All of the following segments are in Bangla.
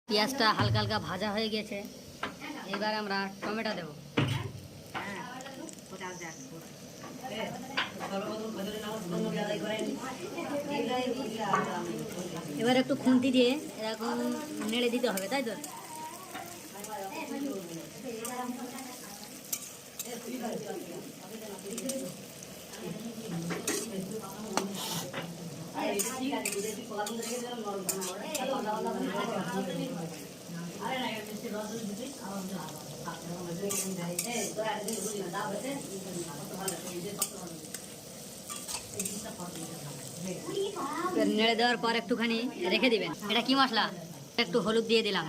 পেঁয়াজটা হালকা হালকা ভাজা হয়ে গেছে, এবার আমরা টমেটো দেব। এবার একটু খুন্তি দিয়ে এরকম নেড়ে দিতে হবে, তাই তো? নেড়ে দেওয়ার পর একটুখানি রেখে দিবেন। এটা কি মশলা? একটু হলুদ দিয়ে দিলাম,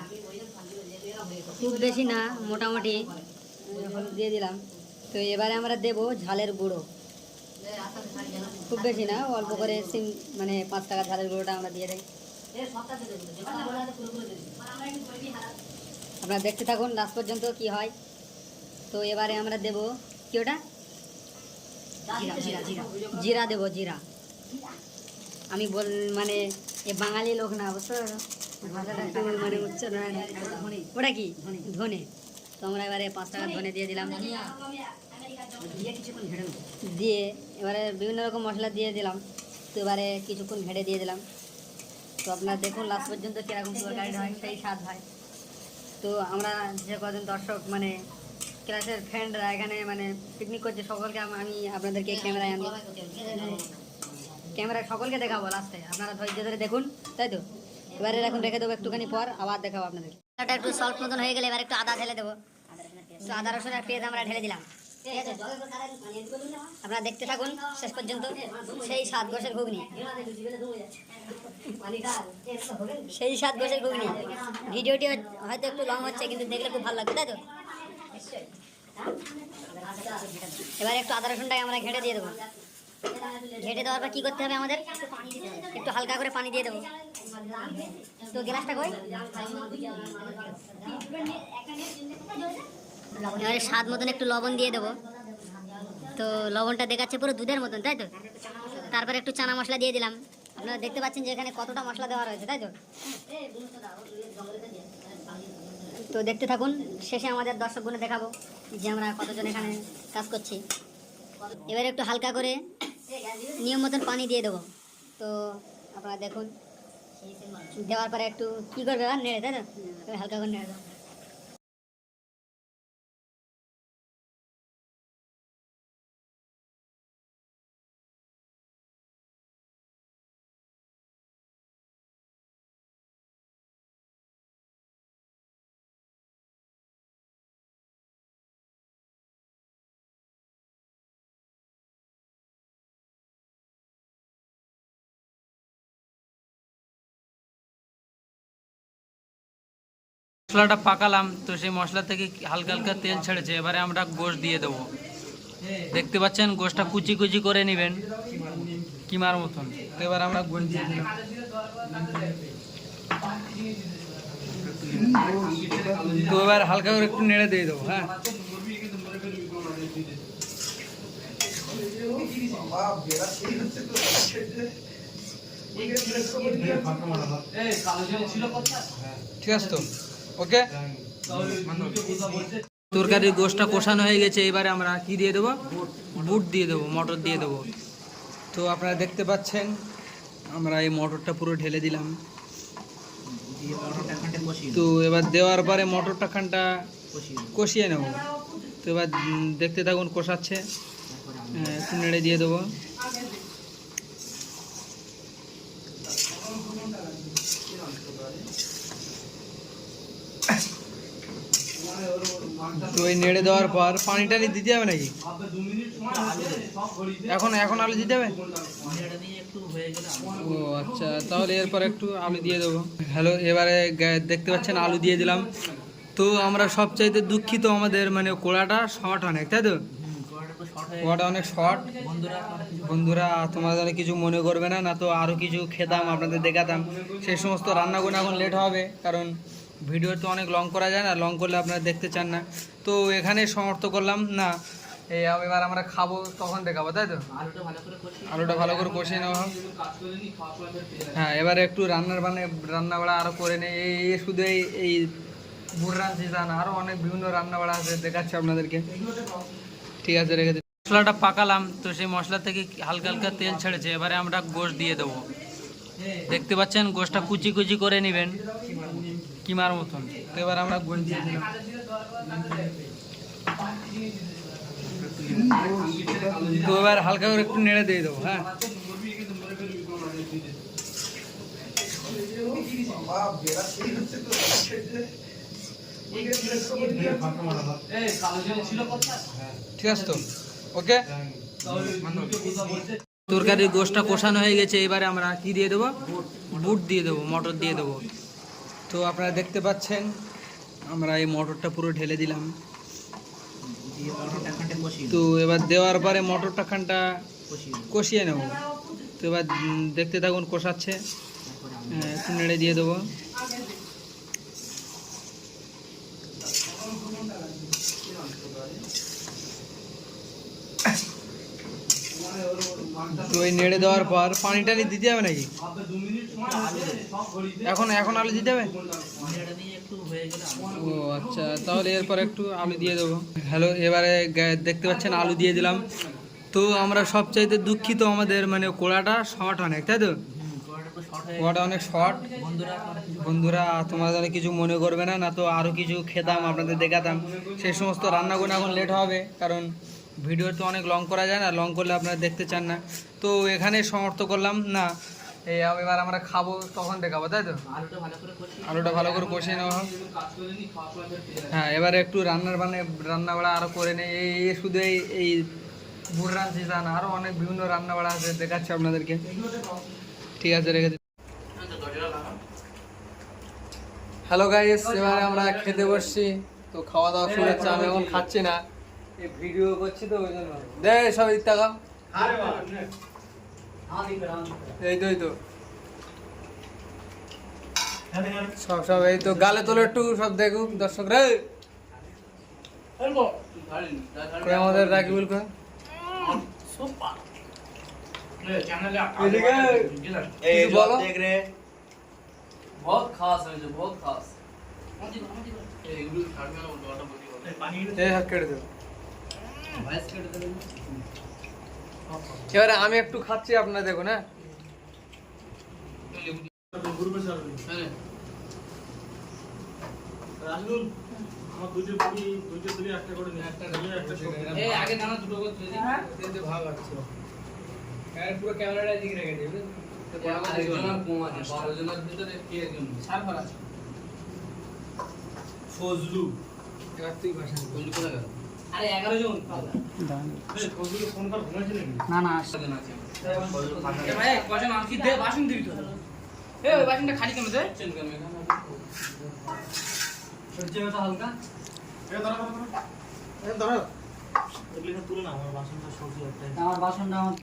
খুব বেশি না, মোটামুটি হলুদ দিয়ে দিলাম। তো এবারে আমরা দেব ঝালের গুঁড়ো, খুব বেশি না, অল্প করে মানে 5 টাকা ঝালের গুঁড়োটা আমরা দিয়ে দিই। আপনারা দেখতে থাকুন লাস্ট পর্যন্ত কি হয়। তো এবারে আমরা দেব কি, ওটা জিরা দেব। জিরা আমি মানে এ বাঙালি লোক না, বুঝতে পারো, ভাষাটা একটু মানে উচ্চারণ হয় না। ওটা কি? ধনে। তো আমরা এবারে 5 টাকা ধনে দিয়ে দিলাম, দিয়ে এবারে বিভিন্ন রকম মশলা দিয়ে দিলাম। তো এবারে কিছুক্ষণ ঘেটে দিয়ে দিলাম। তো আপনারা দেখুন লাস্ট পর্যন্ত কীরকম তরকারিটা হয়, সেই স্বাদ হয়। তো আমরা যে কজন দর্শক মানে ক্লাসের ফ্রেন্ডরা এখানে মানে পিকনিক করছে, সকলকে আমি আপনাদেরকে ক্যামেরায় সকলকে দেখাবো লাস্টে, আপনারা ধৈর্য ধরে দেখুন, তাই তো? এবারে এখন রেখে দেবো, একটুখানি পর আবার দেখাবো আপনাদের। একটু সল্ট মতন হয়ে গেলে এবার একটু আদা ঢেলে দেবো। তো আদা রসুন আর পেঁয়াজ আমরা ঢেলে দিলাম, ঠিক আছে? আপনারা দেখতে থাকুন শেষ পর্যন্ত, সেই 7 গোছের ঘুগনি, সেই 7 গোছের ঘুগনি। ভিডিওটি হয়তো একটু লং হচ্ছে, কিন্তু দেখলে খুব ভালো লাগবে, তাই তো? এবার একটু আদা রসুনটাকে আমরা ঘেঁটে দিয়ে দেবো। ঘেঁটে দেওয়ার পর কী করতে হবে আমাদের? একটু হালকা করে পানি দিয়ে দেবো। তো গ্লাসটা কই? এবারে স্বাদ মতন একটু লবণ দিয়ে দেবো। তো লবণটা দেখাচ্ছে পুরো দুধের মতন, তাই তো? তারপরে একটু চানা মশলা দিয়ে দিলাম। আপনারা দেখতে পাচ্ছেন যে এখানে কতটা মশলা দেওয়া রয়েছে, তাই তো? তো দেখতে থাকুন, শেষে আমাদের দর্শকগুলো দেখাবো যে আমরা কতজন এখানে কাজ করছি। এবারে একটু হালকা করে নিয়ম মতন পানি দিয়ে দেবো। তো আপনারা দেখুন, দেওয়ার পরে একটু কী করবে, আর নেড়ে, তাই তো? হালকা করে নেড়ে দেবো। মশলাটা পাকালাম, তো সেই মশলা থেকে হালকা হালকা তেল ছেড়েছে। এবারে আমরা গোশ দিয়ে দেবো। দেখতে পাচ্ছেন গোশটা কুচি কুচি করে নেবেন কিমার মতন। তো এবার আমরা গোশ দিয়ে দিলাম। তো এবার হালকা করে একটু নেড়ে দিয়ে দেবো। হ্যাঁ, ঠিক আছে তো? ওকে, তরকারির গোশটা কষানো হয়ে গেছে। এবারে আমরা কি দিয়ে দেবো? বুট দিয়ে দেবো, মটর দিয়ে দেবো। তো আপনারা দেখতে পাচ্ছেন আমরা এই মটরটা পুরো ঢেলে দিলাম। তো এবার দেওয়ার পরে মটরটা খানটা কষিয়ে নেব। তো এবার দেখতে থাকুন, কষাচ্ছে, একটু নেড়ে দিয়ে দেবো। তো এই নেড়ে দেওয়ার পর পানি টানি দিতে হবে নাকি? এখন আলু দিতে হবে? ও আচ্ছা, তাহলে এরপর একটু আলু দিয়ে দেবো। হ্যালো, এবারে দেখতে পাচ্ছেন আলু দিয়ে দিলাম। তো আমরা সবচাইতে দুঃখিত, আমাদের মানে কোড়াটা শর্ট অনেক, তাই তো? কোড়াটা অনেক শর্ট। বন্ধুরা তোমরা যেন কিছু মনে করবে না, না তো আরও কিছু খেতাম, আপনাদের দেখাতাম। সেই সমস্ত রান্নাগুলো এখন লেট হবে, কারণ ভিডিও তো অনেক লং করা যায় না, লং করলে আপনারা দেখতে চান না। তো এখানে সমাপ্ত করলাম না, এই এবার আমরা খাবো তখন দেখাবো, তাই তো? আলুটা ভালো করে কষিয়ে নেওয়া হোক। হ্যাঁ, এবারে একটু রান্না বাড়া আরো করে নেই। এই শুধু এই বুড়রান সিজন আরো অনেক বিভিন্ন রান্না বাড়া আছে, দেখাচ্ছি আপনাদেরকে। ঠিক আছে, রেখে দিই। মশলাটা পাকালাম, তো সেই মশলা থেকে হালকা হালকা তেল ছেড়েছে। এবারে আমরা গোশ দিয়ে দেবো। দেখতে পাচ্ছেন গোশটা কুচি কুচি করে নেবেন কিমার মতন। তো এবার আমরা গোশ দিয়ে দিলাম। তো এবার হালকা করে একটু নেড়ে দিয়ে দেবো। হ্যাঁ, ঠিক আছে তো, ওকে। তরকারির গোশটা কষানো হয়ে গেছে। এবারে আমরা কি দিয়ে দেবো? বুট দিয়ে দেবো, মটর দিয়ে দেবো। তো আপনারা দেখতে পাচ্ছেন আমরা এই মটরটা পুরো ঢেলে দিলাম। তো এবার দেওয়ার পরে মটরটা খানটা কষিয়ে নেব। তো এবার দেখতে থাকুন, কষাচ্ছে। একটু নেড়ে দিয়ে দেবো। তো এই নেড়ে দেওয়ার পর পানি টানি দিতে হবে নাকি? এখন আলু দিতে হবে? ও আচ্ছা, তাহলে এরপর একটু আলু দিয়ে দেবো। হ্যালো, এবারে দেখতে পাচ্ছেন আলু দিয়ে দিলাম। তো আমরা সবচাইতে দুঃখিত, আমাদের মানে কোড়াটা শর্ট অনেক, তাই তো? কোড়াটা অনেক শর্ট। বন্ধুরা তোমরা যেন কিছু মনে করবে না, না তো আরও কিছু খেতাম, আপনাদের দেখাতাম। সেই সমস্ত রান্না করে এখন লেট হবে, কারণ ভিডিও তো অনেক লং করা যায় না, লং করলে আপনারা দেখতে চান না। তো এখানে সমাপ্ত করলাম না। এবার আমরা খাবো তখন দেখাবো, তাই তো? আলুটা ভালো করে কষিয়ে নেওয়া হোক। হ্যাঁ, এবারে একটু রান্না বাড়া আরো করে নেই। এই শুধু এই বুড়রান সিজন আরো অনেক বিভিন্ন রান্না বাড়া আছে, দেখাচ্ছি আপনাদেরকে। ঠিক আছে, রেখে দিই। হ্যালো গাইস, এবারে আমরা খেতে বসছি। তো খাওয়া দাওয়া শুরু হচ্ছে। আমি এখন খাচ্ছি না, এই ভিডিও করছি তো ওই জন্য। দে সব ইত্যাকাম। এই তো সব এই তো গালে তোলে একটু সব দেখুক দর্শক রে। আমাদের রাকিবুল কয় বলো। बहुत खास है जो बहुत खास এবারে আমি একটু খাচ্ছি, আপনারা দেখুন। হ্যাঁ, রাজুল আমার দুটো তুলি একটা করে নে, একটা এই আগে নানা দুটো করে তুই দিই, ভাগ আছে। এর পুরো ক্যামেরাটা দিকে রেখে দিবি। তো বড় করে একজনের কম আছে, 12 জনের ভিতরে কে একজন সার্ভার আছে। ফজলু এবার তুই ভাষা ফজলু কোথায় গেল? আরে 11 জন এই ফজলু ফোন কর, ঘুমাইছে নাকি? না না, জন আছে। এ ভাই কজন আনকি দে, বাসন দিবি তো। এই ওই বাসনটা খালি কেন দে? চেন কেন এখানে? সহ্যটা হালকা। এ ধরো। এগুলো তুলে না, আমার বাসনটা সবজি একটা। আমার বাসনটা